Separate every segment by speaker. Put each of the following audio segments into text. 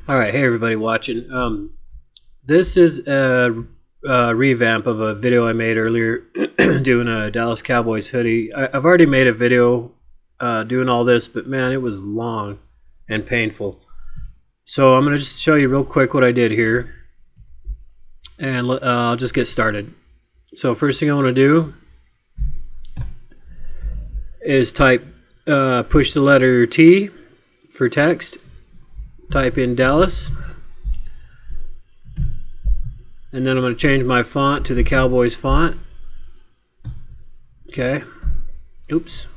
Speaker 1: All right, hey everybody watching. This is a revamp of a video I made earlier doing a Dallas Cowboys hoodie. I've already made a video doing all this, but man, it was long and painful. So I'm going to just show you real quick what I did here, and I'll just get started. So first thing I want to do is push the letter T for text, type in Dallas, and then I'm going to change my font to the Cowboys font. Okay. Oops.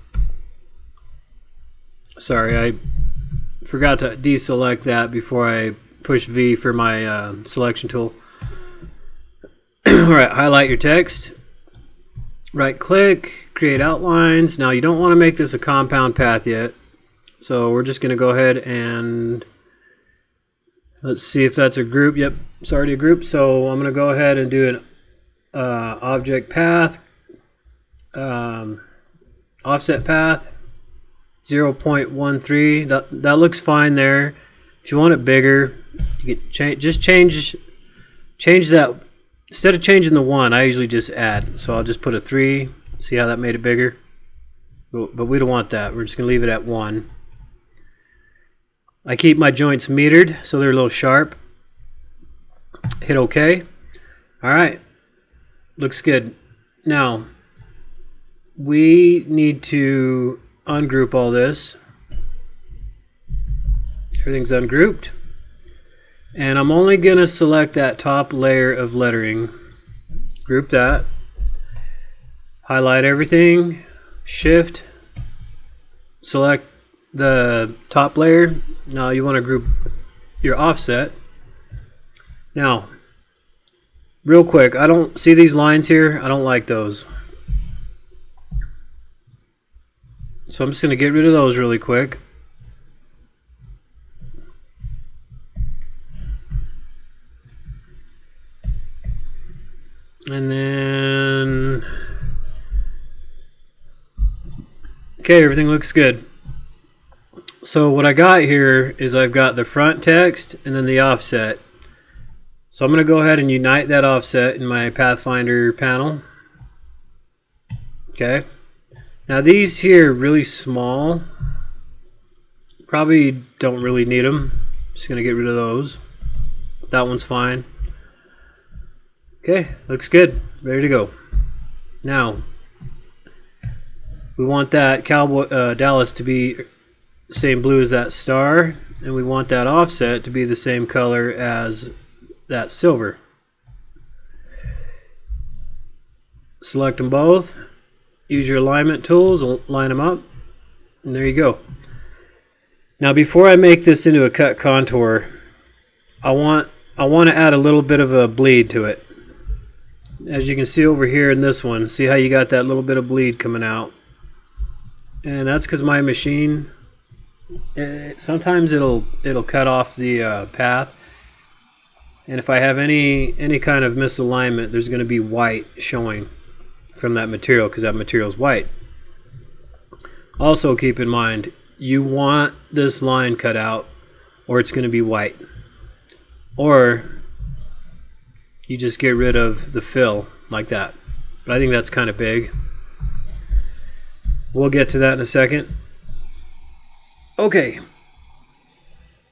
Speaker 1: Sorry, I forgot to deselect that before I push V for my selection tool. Alright, highlight your text. Right click, create outlines. Now you don't want to make this a compound path yet. So we're just going to go ahead and let's see if that's a group. Yep, it's already a group. So I'm going to go ahead and do an object path, offset path, 0.13. That looks fine there. If you want it bigger, you can change that. Instead of changing the 1, I usually just add. So I'll just put a 3. See how that made it bigger? But we don't want that. We're just going to leave it at 1. I keep my joints metered so they're a little sharp. Hit OK. Alright. Looks good. Now, we need to ungroup all this. Everything's ungrouped. And I'm only going to select that top layer of lettering. Group that. Highlight everything. Shift. Select the top layer. Now you want to group your offset. Now, real quick, I don't see these lines here. I don't like those. So I'm just going to get rid of those really quick. And then, okay, everything looks good. So what I got here is I've got the front text and then the offset. So I'm going to go ahead and unite that offset in my Pathfinder panel. Okay. Now these here are really small. Probably don't really need them. Just going to get rid of those. That one's fine. Okay, looks good. Ready to go. Now, we want that Dallas to be the same blue as that star, and we want that offset to be the same color as that silver. Select them both. Use your alignment tools, line them up, and there you go. Now, before I make this into a cut contour, I want to add a little bit of a bleed to it. As you can see over here in this one, see how you got that little bit of bleed coming out, and that's because my machine sometimes it'll cut off the path, and if I have any kind of misalignment, there's going to be white showing from that material because that material is white. Also keep in mind, you want this line cut out or it's going to be white, or you just get rid of the fill like that. But I think that's kind of big. We'll get to that in a second. Okay.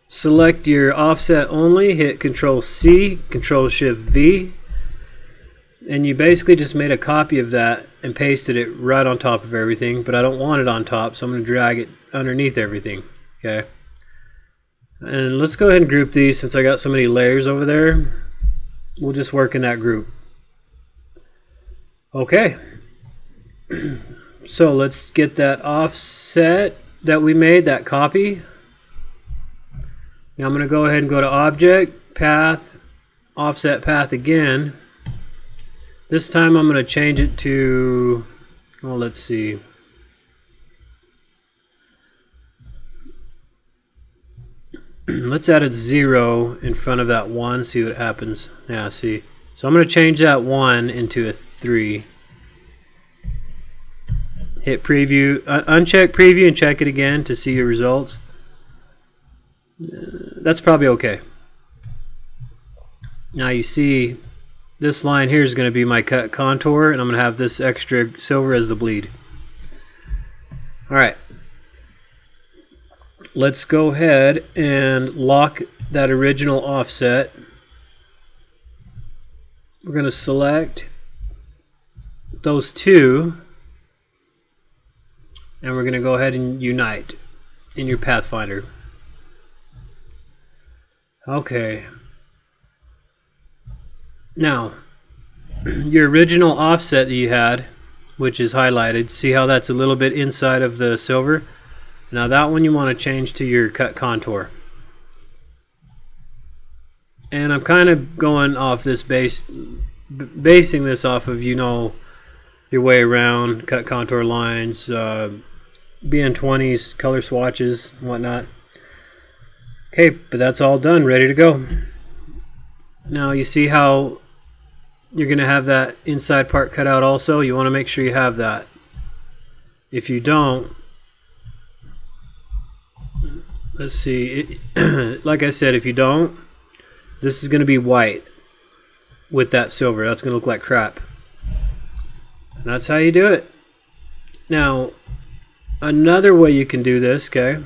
Speaker 1: Select your offset only, hit Control C, Control Shift V, and you basically just made a copy of that and pasted it right on top of everything, but I don't want it on top, so I'm going to drag it underneath everything. Okay. And let's go ahead and group these since I got so many layers over there. We'll just work in that group. Okay. So let's get that offset that we made, that copy. Now I'm going to go ahead and go to Object, Path, Offset Path again. This time I'm going to change it to, well, let's see. Let's add a 0 in front of that 1, see what happens. Yeah, see. So I'm going to change that 1 into a 3. Hit preview, uncheck preview and check it again to see your results. That's probably okay. Now you see this line here is going to be my cut contour, and I'm going to have this extra silver as the bleed. Alright, let's go ahead and lock that original offset. We're going to select those two, and we're going to go ahead and unite in your Pathfinder. Okay. Now, your original offset that you had, which is highlighted, see how that's a little bit inside of the silver? Now that one you want to change to your cut contour. And I'm kind of going off this basing this off of, you know, your way around, cut contour lines, BN-20s, color swatches, and whatnot. Okay, but that's all done, ready to go. Now you see how you're going to have that inside part cut out also? You want to make sure you have that. If you don't, let's see, like I said, if you don't, this is going to be white with that silver. That's going to look like crap. And that's how you do it. Now, another way you can do this, okay?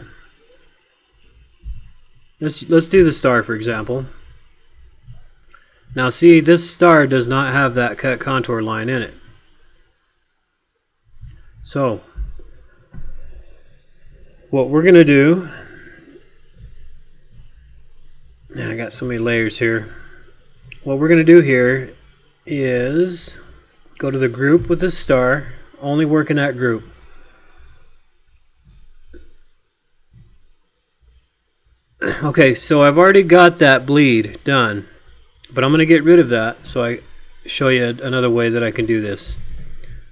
Speaker 1: Let's do the star, for example. Now see, this star does not have that cut contour line in it. So, what we're going to do, and I got so many layers here. What we're going to do here is go to the group with the star, only work in that group. Okay, so I've already got that bleed done, but I'm going to get rid of that so I show you another way that I can do this.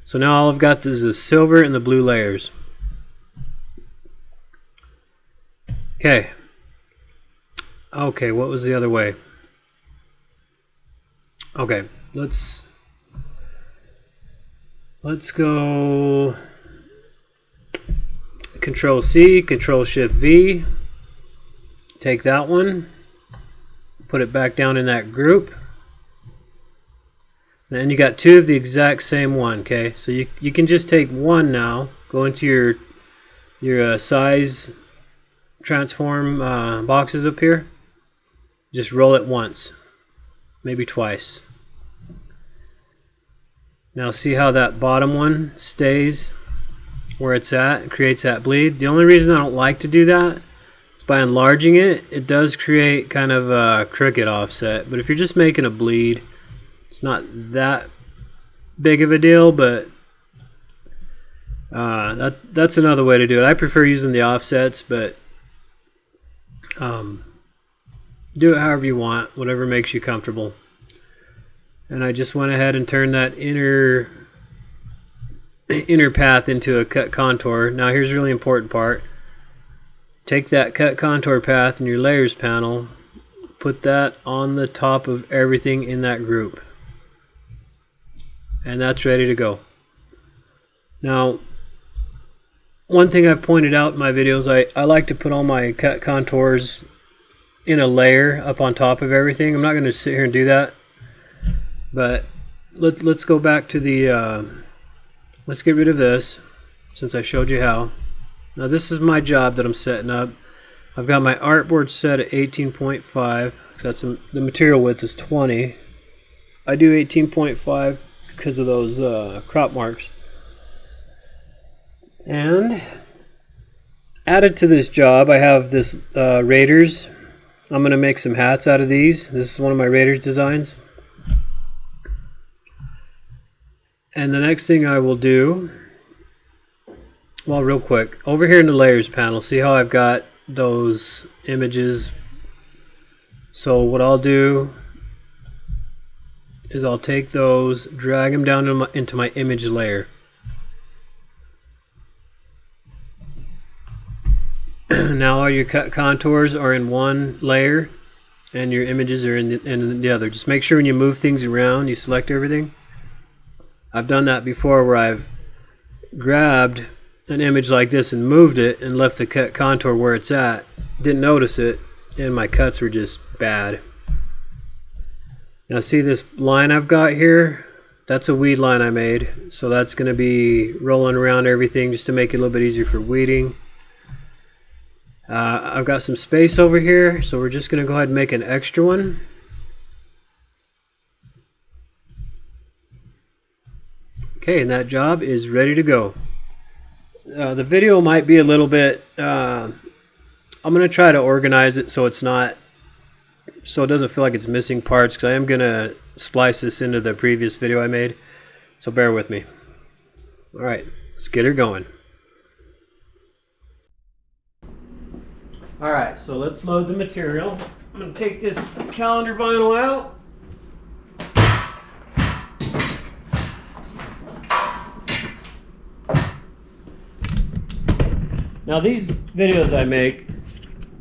Speaker 1: So now all I've got is the silver and the blue layers. Okay. Okay, what was the other way? Okay, let's go Control C, Control Shift V. Take that one, put it back down in that group, and then you got two of the exact same one. Okay, so you can just take one now, go into your size transform boxes up here, just roll it once, maybe twice. Now see how that bottom one stays where it's at and creates that bleed. The only reason I don't like to do that, by enlarging it, it does create kind of a crooked offset. But if you're just making a bleed, it's not that big of a deal, but that's another way to do it. I prefer using the offsets, but do it however you want, whatever makes you comfortable. And I just went ahead and turned that inner path into a cut contour. Now here's a really important part. Take that cut contour path in your layers panel, put that on the top of everything in that group, and that's ready to go. Now, one thing I've pointed out in my videos, I like to put all my cut contours in a layer up on top of everything. I'm not going to sit here and do that, but let's go back to the let's get rid of this since I showed you how. Now this is my job that I'm setting up. I've got my artboard set at 18.5. That's the material width is 20. I do 18.5 because of those crop marks. And added to this job, I have this Raiders. I'm going to make some hats out of these. This is one of my Raiders designs. And the next thing I will do, well, real quick, over here in the layers panel, see how I've got those images? So what I'll do is I'll take those, drag them down into my image layer. Now all your cut contours are in one layer and your images are in the other. Just make sure when you move things around you select everything. I've done that before where I've grabbed an image like this and moved it and left the cut contour where it's at. Didn't notice it, and my cuts were just bad. Now see this line I've got here? That's a weed line I made. So that's going to be rolling around everything just to make it a little bit easier for weeding. I've got some space over here, so we're just going to go ahead and make an extra one. Okay, and that job is ready to go. The video might be a little bit, I'm going to try to organize it so it's not, so it doesn't feel like it's missing parts, because I am going to splice this into the previous video I made, so bear with me. Alright, let's get her going. Alright, so let's load the material. I'm going to take this calendar vinyl out. Now these videos I make,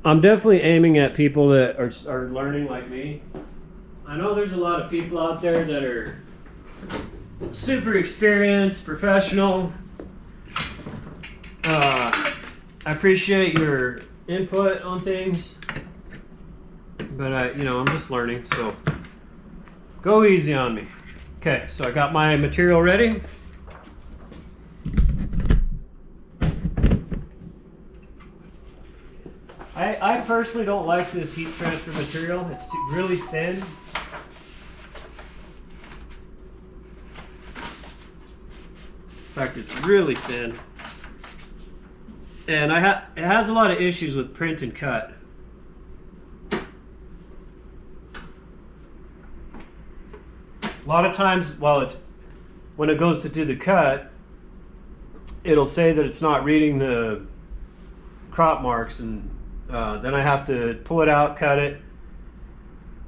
Speaker 1: I'm definitely aiming at people that are learning like me. I know there's a lot of people out there that are super experienced, professional. I appreciate your input on things, but you know, I'm just learning, so go easy on me. Okay, so I got my material ready. I personally don't like this heat transfer material. It's really thin. In fact, it's really thin. And it has a lot of issues with print and cut. A lot of times, when it goes to do the cut, it'll say that it's not reading the crop marks, and then I have to pull it out, cut it,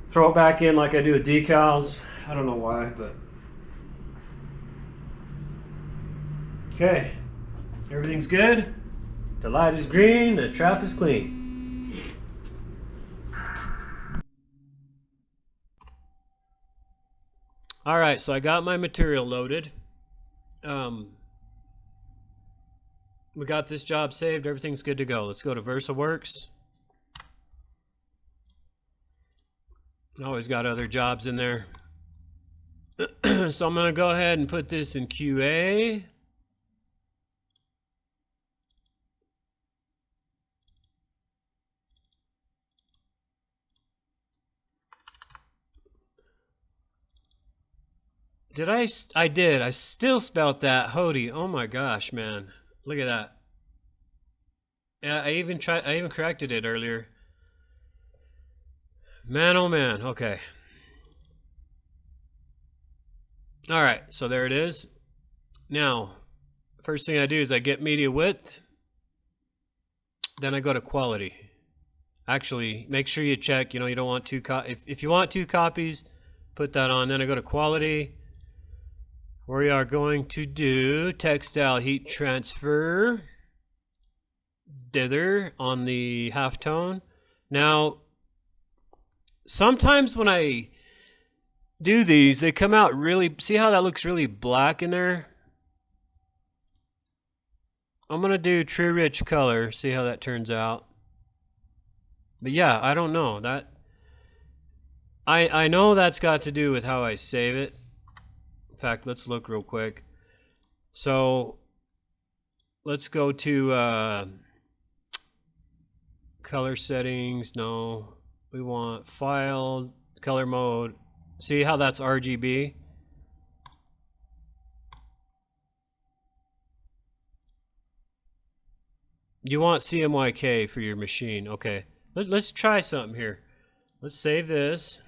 Speaker 1: throw it back in like I do with decals. I don't know why, but okay, everything's good. The light is green, the trap is clean. All right, so I got my material loaded. We got this job saved. Everything's good to go. Let's go to VersaWorks. Always got other jobs in there. So I'm going to go ahead and put this in QA. Did I? I did. I still spelled that Hoodie. Oh my gosh, man. Look at that. Yeah, I even corrected it earlier. Man, oh man. Okay. All right, so there it is. Now, first thing I do is I get media width. Then I go to quality. Actually, make sure you check, you know, you don't want two if you want 2 copies, put that on. Then I go to quality. We are going to do textile heat transfer dither on the halftone. Now, sometimes when I do these, they come out really, see how that looks really black in there? I'm going to do true rich color, see how that turns out. But yeah, I don't know. That I know that's got to do with how I save it. In fact, let's look real quick. So let's go to color settings. No, we want file, color mode. See how that's RGB? You want CMYK for your machine. Okay, let's try something here. Let's save this.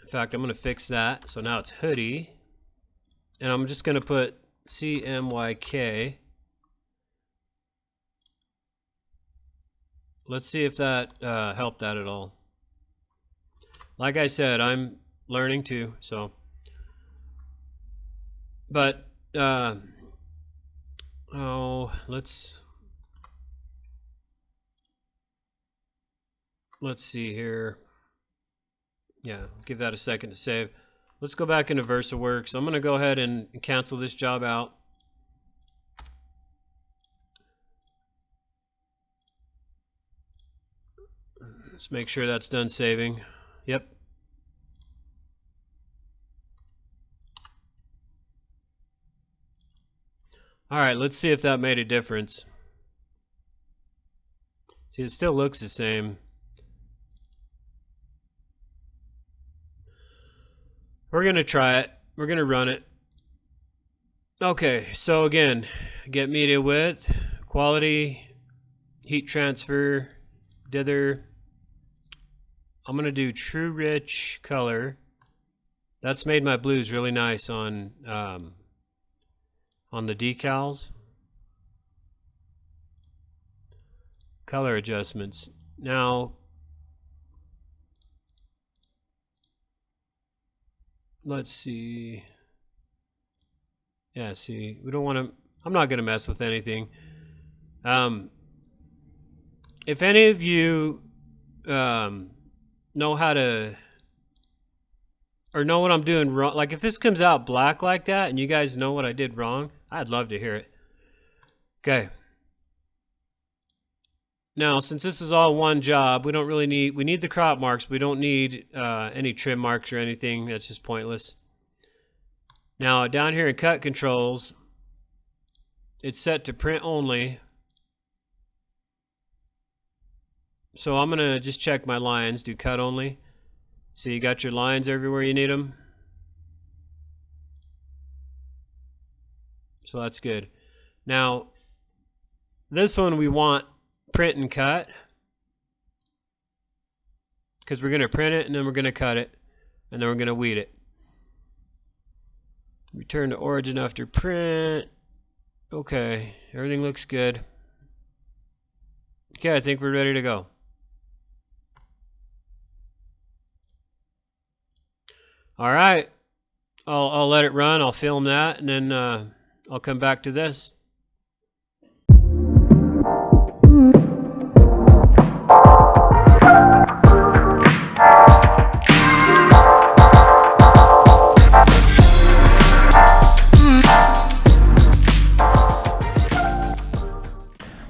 Speaker 1: In fact, I'm going to fix that. So now it's Hoodie. And I'm just going to put CMYK. Let's see if that helped that at all. Like I said, I'm learning too, so. But, let's see here. Yeah, give that a second to save. Let's go back into VersaWorks. I'm going to go ahead and cancel this job out. Let's make sure that's done saving. Yep. All right, let's see if that made a difference. See, it still looks the same. We're going to try it. We're going to run it. Okay, so again, get media width, quality, heat transfer, dither. I'm going to do true rich color. That's made my blues really nice on the decals. Color adjustments. Now, let's see. Yeah, see, we don't want to, I'm not going to mess with anything. If any of you know how to, or know what I'm doing wrong, like if this comes out black like that and you guys know what I did wrong, I'd love to hear it. Okay. Now, since this is all one job, we don't really need, we need the crop marks. We don't need any trim marks or anything. That's just pointless. Now, down here in cut controls, it's set to print only. So I'm going to just check my lines, do cut only. So you got your lines everywhere you need them. So that's good. Now, this one we want print and cut, because we're going to print it and then we're going to cut it and then we're going to weed it. Return to origin after print. Okay, everything looks good. Okay, I think we're ready to go. All right, I'll let it run. I'll film that and then I'll come back to this.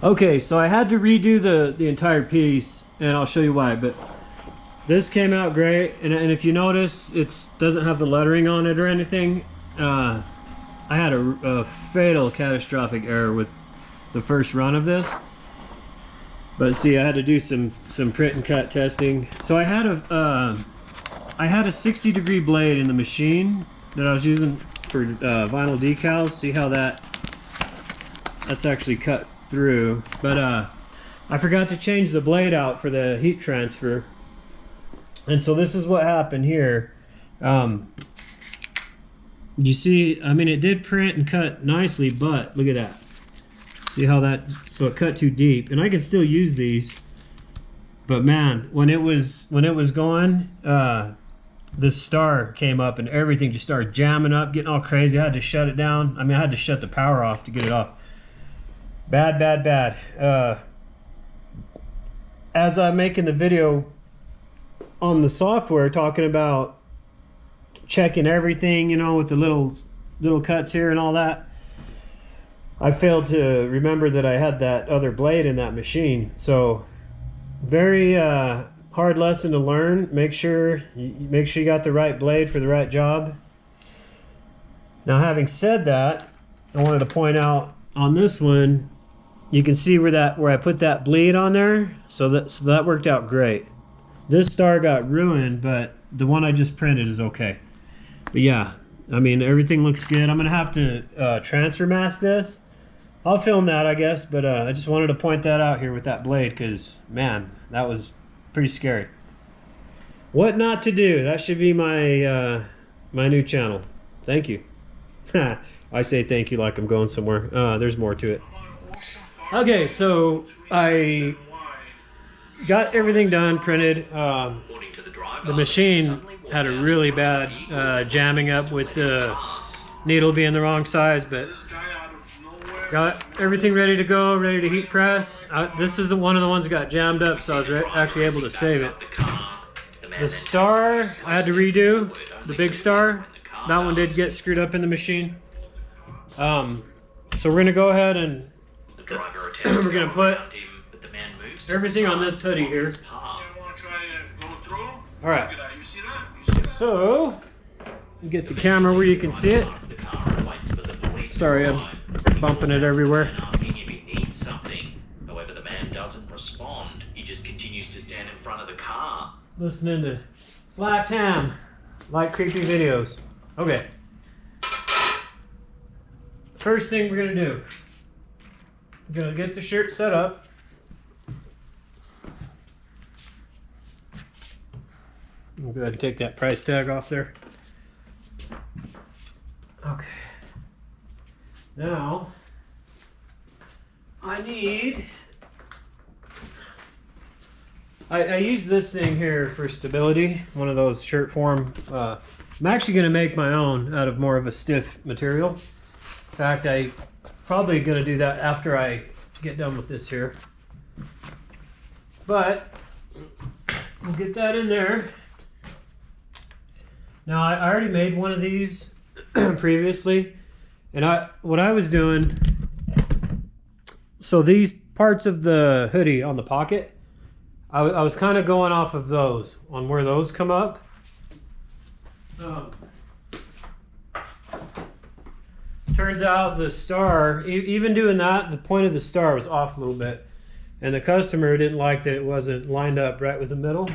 Speaker 1: Okay, so I had to redo the entire piece, and I'll show you why, but this came out great, and if you notice, it doesn't have the lettering on it or anything. I had a fatal catastrophic error with the first run of this, but see, I had to do some print and cut testing. So I had a 60-degree blade in the machine that I was using for vinyl decals. See how that's actually cut through, but I forgot to change the blade out for the heat transfer, and so this is what happened here. You see, I mean, it did print and cut nicely, but look at that. See how that, so it cut too deep, and I can still use these, but man, when it was going, the star came up and everything just started jamming up, getting all crazy. I had to shut it down. I mean, I had to shut the power off to get it off. Bad, bad, bad. As I'm making the video on the software talking about checking everything, you know, with the little cuts here and all that, I failed to remember that I had that other blade in that machine. So very hard lesson to learn. Make sure you got the right blade for the right job. Now, having said that, I wanted to point out on this one, you can see where I put that bleed on there, so that worked out great. This star got ruined, but the one I just printed is okay. But yeah, I mean, everything looks good. I'm gonna have to transfer mask this. I'll film that, I guess, but I just wanted to point that out here with that blade, because man, that was pretty scary. What not to do? That should be my my new channel. Thank you. I say thank you like I'm going somewhere. There's more to it. Okay, so I got everything done, printed. The machine had a really bad jamming up with the needle being the wrong size, but got everything ready to go, ready to heat press. This is one of the ones that got jammed up, so I was actually able to save it. The star I had to redo, the big star. That one did get screwed up in the machine. So we're gonna go ahead and we're gonna put everything on this hoodie here. All right. So, get the camera where you can see it. Sorry, I'm bumping it everywhere.
Speaker 2: However, the man doesn't respond. He just continues to stand in front of the car.
Speaker 1: Listening to Slapped Ham, like creepy videos. Okay. First thing we're gonna do, we're gonna get the shirt set up. I'll go ahead and take that price tag off there. Okay. Now, I need... I use this thing here for stability, one of those shirt form. I'm actually going to make my own out of more of a stiff material. In fact, I'm probably going to do that after I get done with this here. But, we'll get that in there. Now, I already made one of these previously, and what I was doing, so these parts of the hoodie on the pocket, I was kind of going off of those, on where those come up. Turns out the star, even doing that, the point of the star was off a little bit, and the customer didn't like that it wasn't lined up right with the middle.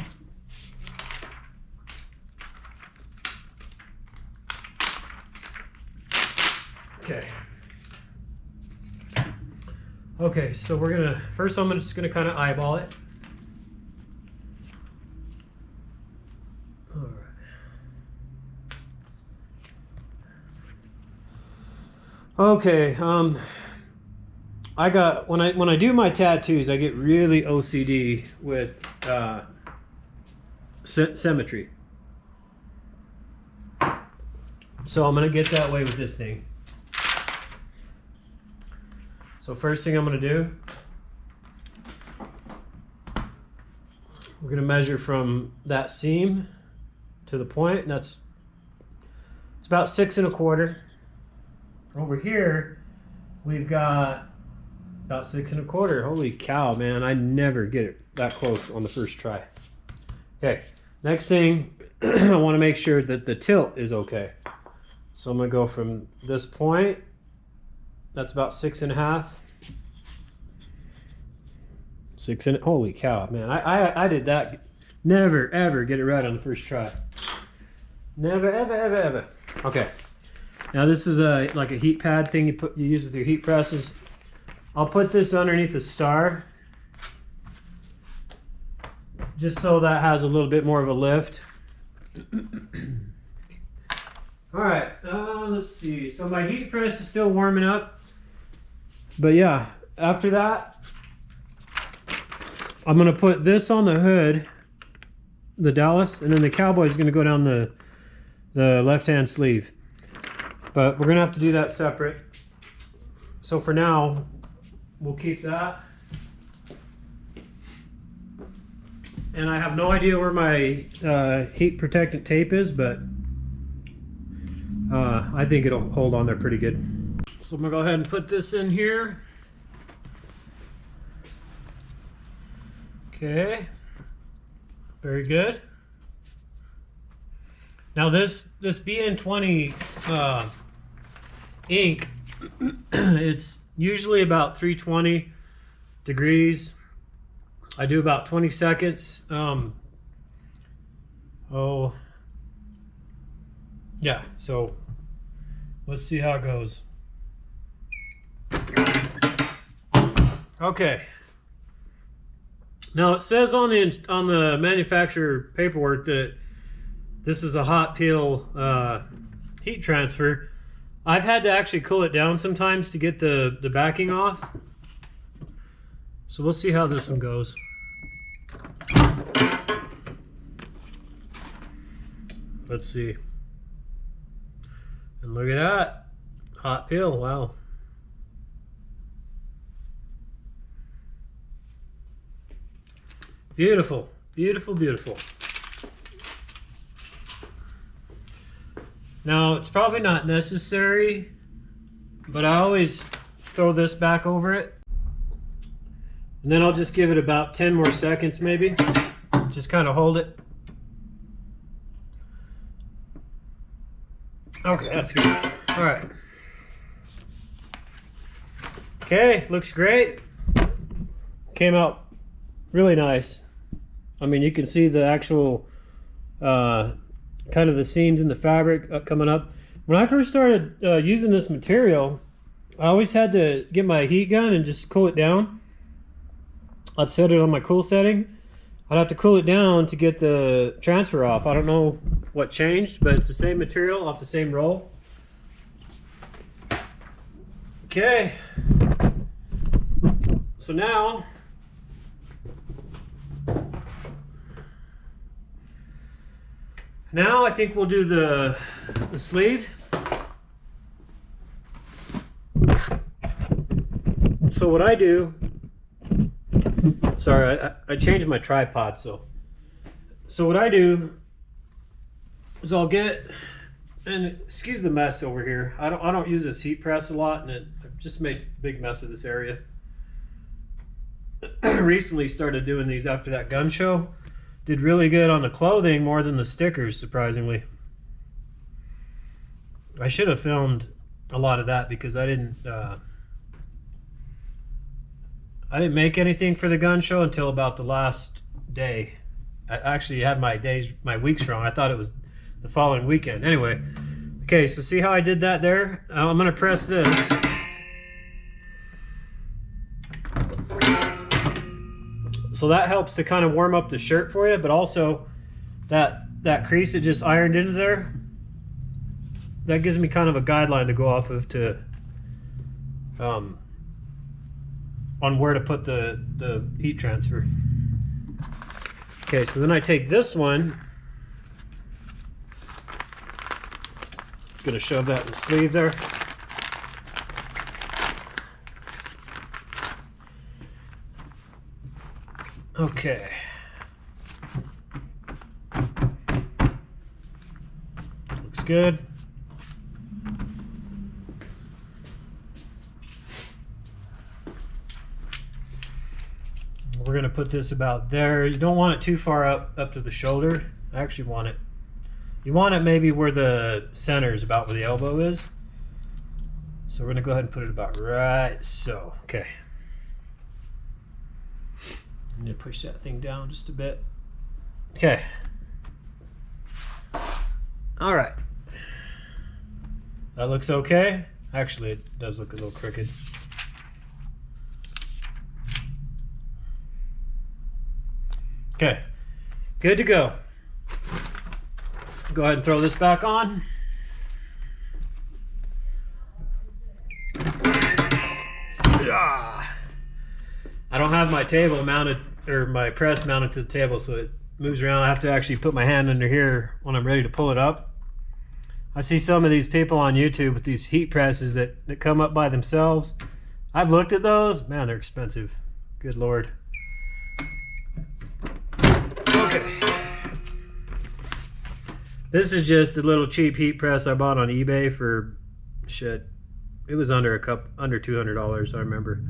Speaker 1: Okay, so we're gonna, first I'm just gonna kind of eyeball it. All right. Okay, I got, when I do my tattoos, I get really OCD with symmetry. So I'm gonna get that way with this thing. So first thing I'm going to do, we're going to measure from that seam to the point, and it's about 6 1/4. Over here, we've got about 6 1/4. Holy cow, man! I never get it that close on the first try. Okay, next thing, I want to make sure that the tilt is okay. So I'm going to go from this point. That's about 6 1/2. 6 1/2. Holy cow, man! I did that. Never ever get it right on the first try. Never ever. Okay. Now this is like a heat pad thing you use with your heat presses. I'll put this underneath the star, just so that has a little bit more of a lift. All right, let's see. So my heat press is still warming up. But yeah, after that, I'm gonna put this on the hood, the Dallas, and then the Cowboys is gonna go down the left-hand sleeve. But we're gonna have to do that separate. So for now, we'll keep that. And I have no idea where my heat protectant tape is, but I think it'll hold on there pretty good. So I'm gonna go ahead and put this in here. Okay, very good. Now this BN-20 ink, it's usually about 320 degrees. I do about 20 seconds. Oh, yeah, so let's see how it goes. Okay. Now it says on the manufacturer paperwork that this is a hot peel heat transfer. I've had to actually cool it down sometimes to get the backing off. So we'll see how this one goes. Let's see. And look at that. Hot peel, wow. Beautiful, beautiful, beautiful. Now, it's probably not necessary, but I always throw this back over it. And then I'll just give it about 10 more seconds maybe. Just kind of hold it. Okay, that's good. All right. Okay, looks great. Came out really nice. I mean, you can see the actual kind of the seams in the fabric coming up. When I first started using this material, I always had to get my heat gun and just cool it down. I'd set it on my cool setting. I'd have to cool it down to get the transfer off. I don't know what changed, but it's the same material off the same roll. Okay. So now I think we'll do the sleeve. So what I do, sorry, I changed my tripod, so what I do is I'll get, and excuse the mess over here. I don't use this heat press a lot, and it just makes a big mess of this area. Recently started doing these after that gun show. Did really good on the clothing more than the stickers, surprisingly. I should have filmed a lot of that because I didn't make anything for the gun show until about the last day. I actually had my weeks wrong. I thought it was the following weekend. Anyway, okay, so see how I did that there? I'm gonna press this. So that helps to kind of warm up the shirt for you, but also that crease that just ironed into there, that gives me kind of a guideline to go off of to on where to put the heat transfer. Okay, so then I take this one. It's gonna shove that in the sleeve there. Okay. Looks good. We're going to put this about there. You don't want it too far up to the shoulder. I actually want it. You want it maybe where the center is, about where the elbow is. So we're going to go ahead and put it about right so. Okay. I'm going to push that thing down just a bit. Okay. All right. That looks okay. Actually, it does look a little crooked. Okay. Good to go. Go ahead and throw this back on. I don't have my table mounted, or my press mounted to the table, so it moves around. I have to actually put my hand under here when I'm ready to pull it up. I see some of these people on YouTube with these heat presses that come up by themselves. I've looked at those. Man, they're expensive. Good Lord. Okay. This is just a little cheap heat press I bought on eBay for shit. It was under $200, I remember.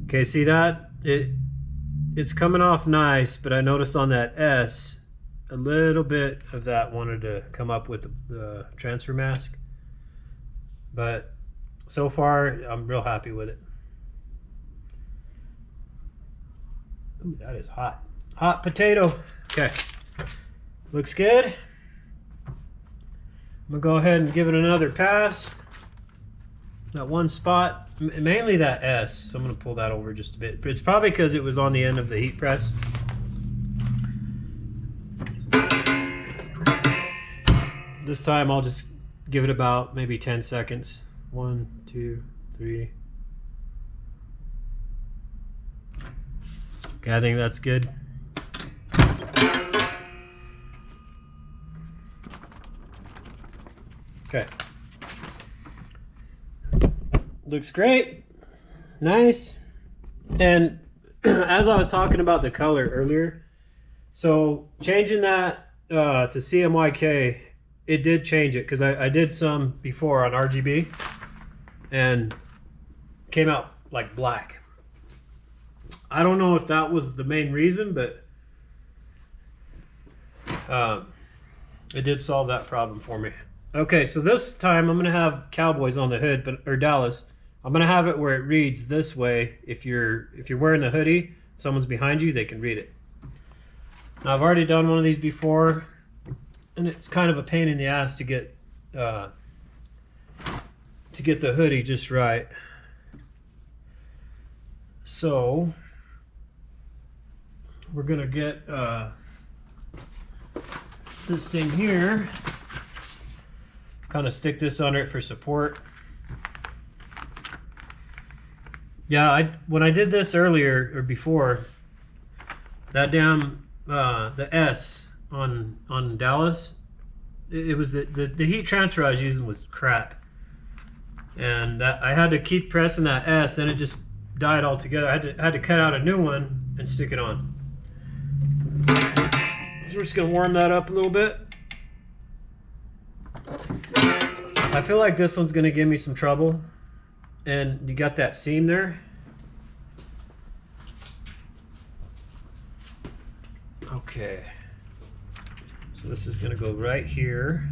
Speaker 1: Okay, see that? It's coming off nice, but I noticed on that S, a little bit of that wanted to come up with the transfer mask. But so far, I'm real happy with it. Ooh, that is hot. Hot potato. Okay. Looks good. I'm gonna go ahead and give it another pass. That one spot, mainly that S, so I'm going to pull that over just a bit. But it's probably because it was on the end of the heat press. This time I'll just give it about maybe 10 seconds. 1, 2, 3. Okay, I think that's good. Okay. Looks great. Nice. And as I was talking about the color earlier, so changing that to CMYK, it did change it, because I did some before on RGB and came out like black. I don't know if that was the main reason, but it did solve that problem for me. Okay, so this time I'm gonna have Cowboys on the hood, or Dallas. I'm gonna have it where it reads this way. If you're wearing the hoodie, someone's behind you, they can read it. Now I've already done one of these before, and it's kind of a pain in the ass to get the hoodie just right. So we're gonna get this thing here. Kind of stick this under it for support. Yeah, when I did this earlier or before, that damn the S on Dallas, it was the heat transfer I was using was crap, and I had to keep pressing that S, and it just died altogether. I had to cut out a new one and stick it on. So we're just gonna warm that up a little bit. I feel like this one's gonna give me some trouble. And you got that seam there. Okay. So this is gonna go right here.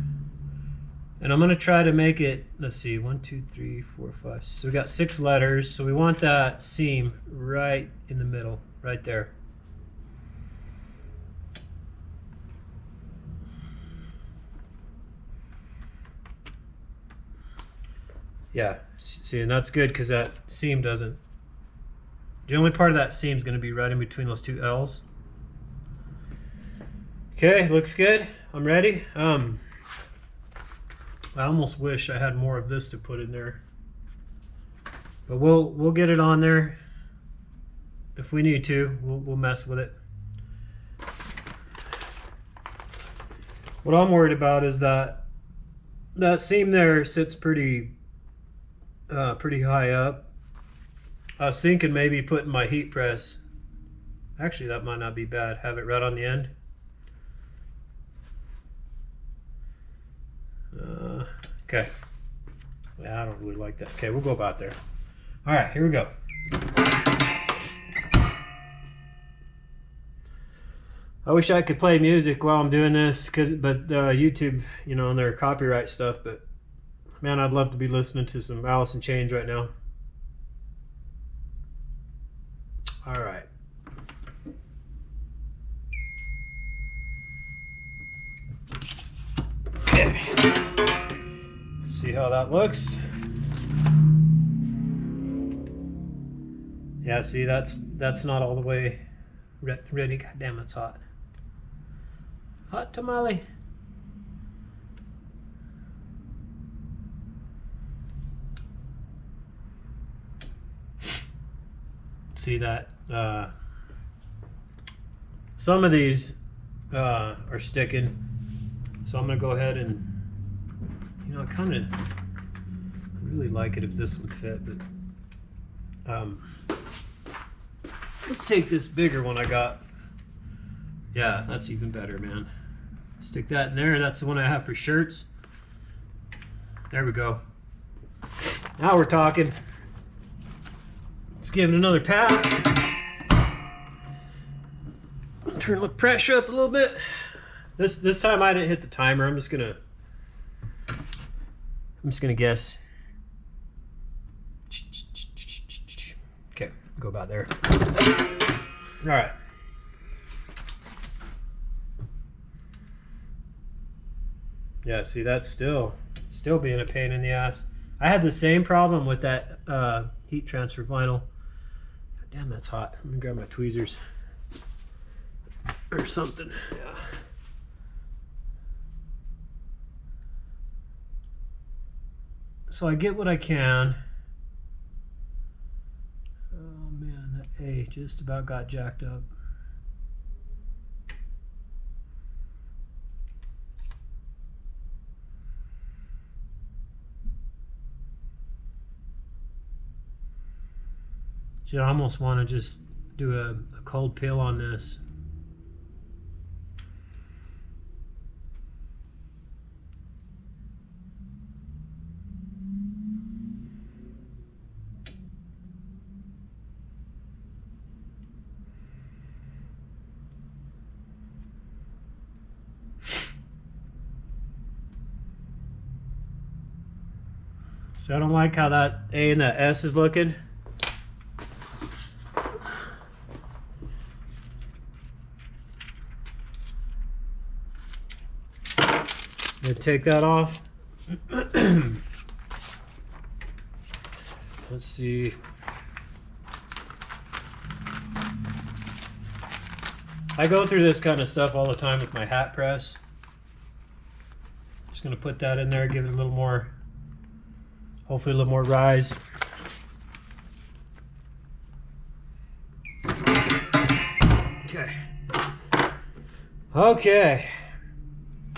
Speaker 1: And I'm gonna try to make it, let's see, 1, 2, 3, 4, 5. So we got 6 letters. So we want that seam right in the middle, right there. Yeah, see, and that's good because that seam doesn't. The only part of that seam is going to be right in between those two L's. Okay, looks good. I'm ready. I almost wish I had more of this to put in there, but we'll get it on there if we need to. We'll mess with it. What I'm worried about is that seam there sits pretty high up. I was thinking maybe putting my heat press. Actually, that might not be bad. Have it right on the end. Okay. Yeah, I don't really like that. Okay, we'll go about there. All right, here we go. I wish I could play music while I'm doing this, but YouTube, you know, and their copyright stuff. But man, I'd love to be listening to some Alice in Chains right now. All right. Okay. Let's see how that looks. Yeah, see, that's not all the way ready. God damn, it's hot. Hot tamale. See that some of these are sticking, so I'm gonna go ahead and, you know, I really like it if this would fit, but let's take this bigger one I got. Yeah, that's even better, man. Stick that in there. That's the one I have for shirts. There we go. Now we're talking. Let's give it another pass. Turn the pressure up a little bit. This time I didn't hit the timer. I'm just gonna guess. Okay, go about there. All right. Yeah, see, that's still being a pain in the ass. I had the same problem with that heat transfer vinyl. Damn, that's hot. Let me grab my tweezers or something. Yeah. So I get what I can. Oh man, that A just about got jacked up. So I almost want to just do a cold peel on this. So I don't like how that A and that S is looking. I'm gonna take that off. Let's see. I go through this kind of stuff all the time with my hat press. Just gonna put that in there, give it a little more, hopefully a little more rise. Okay. Okay.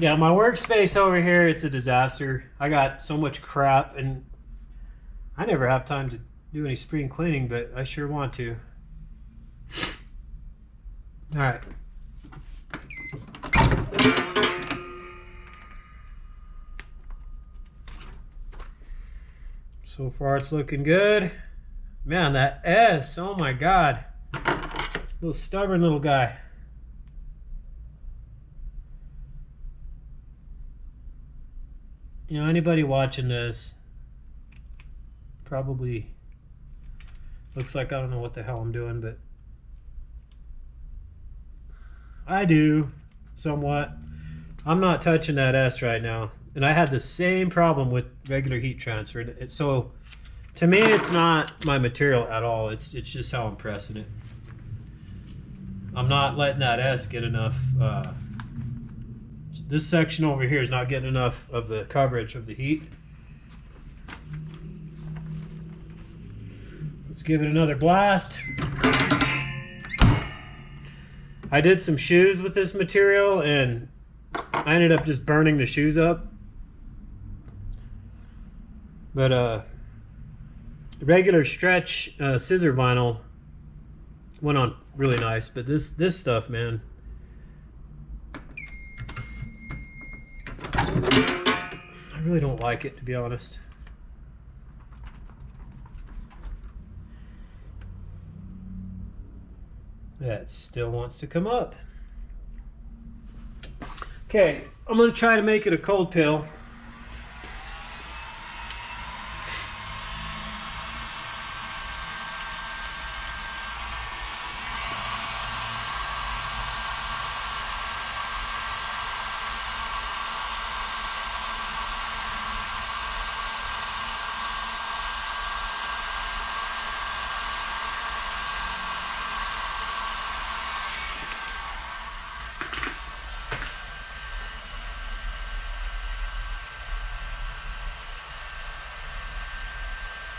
Speaker 1: Yeah, my workspace over here, it's a disaster. I got so much crap, and I never have time to do any spring cleaning, but I sure want to. All right. So far it's looking good. Man, that S, oh my God. Little stubborn little guy. You know, anybody watching this probably looks like I don't know what the hell I'm doing, but I do somewhat. I'm not touching that S right now. And I had the same problem with regular heat transfer. So to me, it's not my material at all. It's just how I'm pressing it. I'm not letting that S get enough. This section over here is not getting enough of the coverage of the heat. Let's give it another blast. I did some shoes with this material and I ended up just burning the shoes up. But regular stretch scissor vinyl went on really nice, but this stuff, man, I really don't like it, to be honest. That still wants to come up. Okay, I'm going to try to make it a cold pill.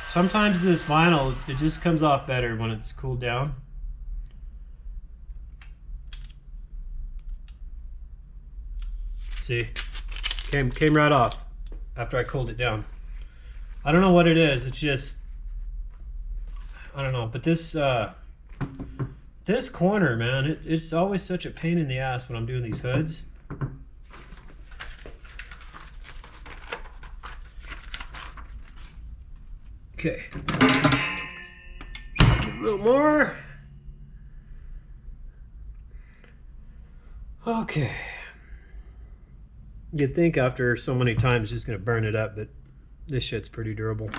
Speaker 1: Sometimes this vinyl, it just comes off better when it's cooled down. See, came right off after I cooled it down. I don't know what it is. It's just, I don't know. But this this corner, man, it's always such a pain in the ass when I'm doing these hoods. Okay, give a little more. Okay. You'd think after so many times just gonna burn it up, but this shit's pretty durable.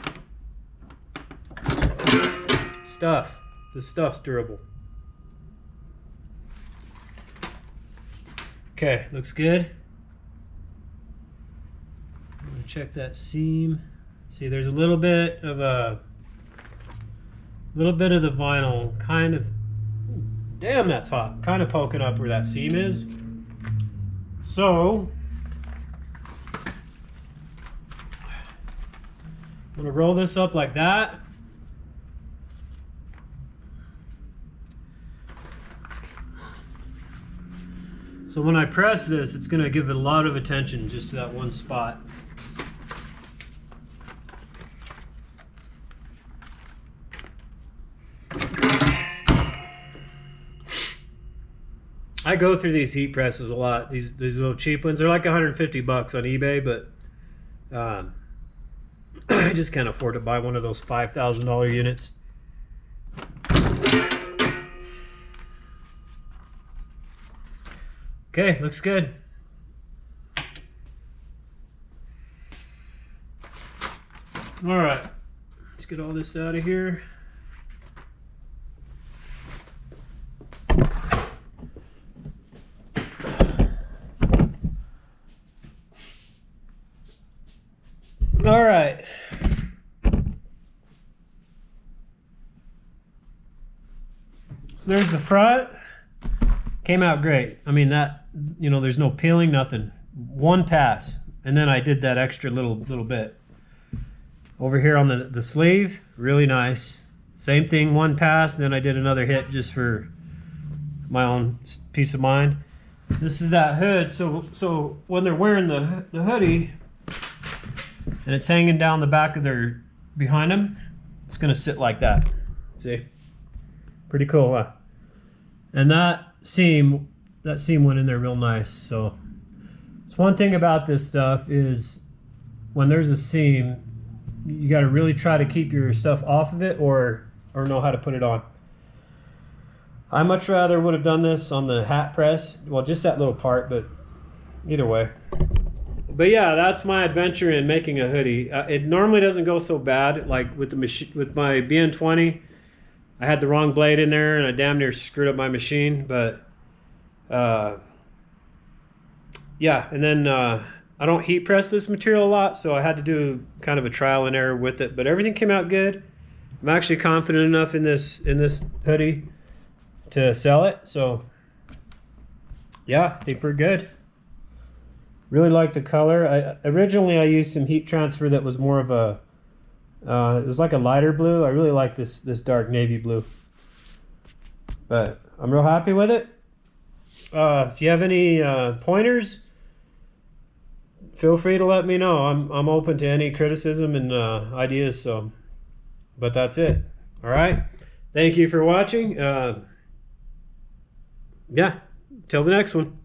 Speaker 1: This stuff's durable. Okay, looks good. I'm gonna check that seam. See, there's a little bit of the vinyl kind of, damn, that's hot, kind of poking up where that seam is. So I'm gonna roll this up like that. So when I press this, it's gonna give it a lot of attention just to that one spot. I go through these heat presses a lot. These little cheap ones. They're like 150 bucks on eBay, but I just can't afford to buy one of those $5,000 units. Okay, looks good. All right, let's get all this out of here. All right. So there's the front. Came out great. I mean, that, you know, there's no peeling, nothing. One pass, and then I did that extra little bit. Over here on the sleeve, really nice. Same thing, one pass, then I did another hit just for my own peace of mind. This is that hood, so when they're wearing the hoodie, and it's hanging down the back of their, behind them, it's gonna sit like that. See? Pretty cool, huh? And that seam went in there real nice. So it's one thing about this stuff is when there's a seam, you got to really try to keep your stuff off of it or know how to put it on. I much rather would have done this on the hat press. Well, just that little part, but either way. But yeah, that's my adventure in making a hoodie. It normally doesn't go so bad. Like with the machine, with my BN-20, I had the wrong blade in there and I damn near screwed up my machine. But yeah, and then I don't heat press this material a lot, so I had to do kind of a trial and error with it. But everything came out good. I'm actually confident enough in this hoodie to sell it. So yeah, I think we're good. Really like the color. Originally I used some heat transfer that was more of a, it was like a lighter blue. I really like this dark navy blue. But I'm real happy with it. If you have any pointers, feel free to let me know. I'm open to any criticism and ideas. So, but that's it. All right. Thank you for watching. Yeah. Till the next one.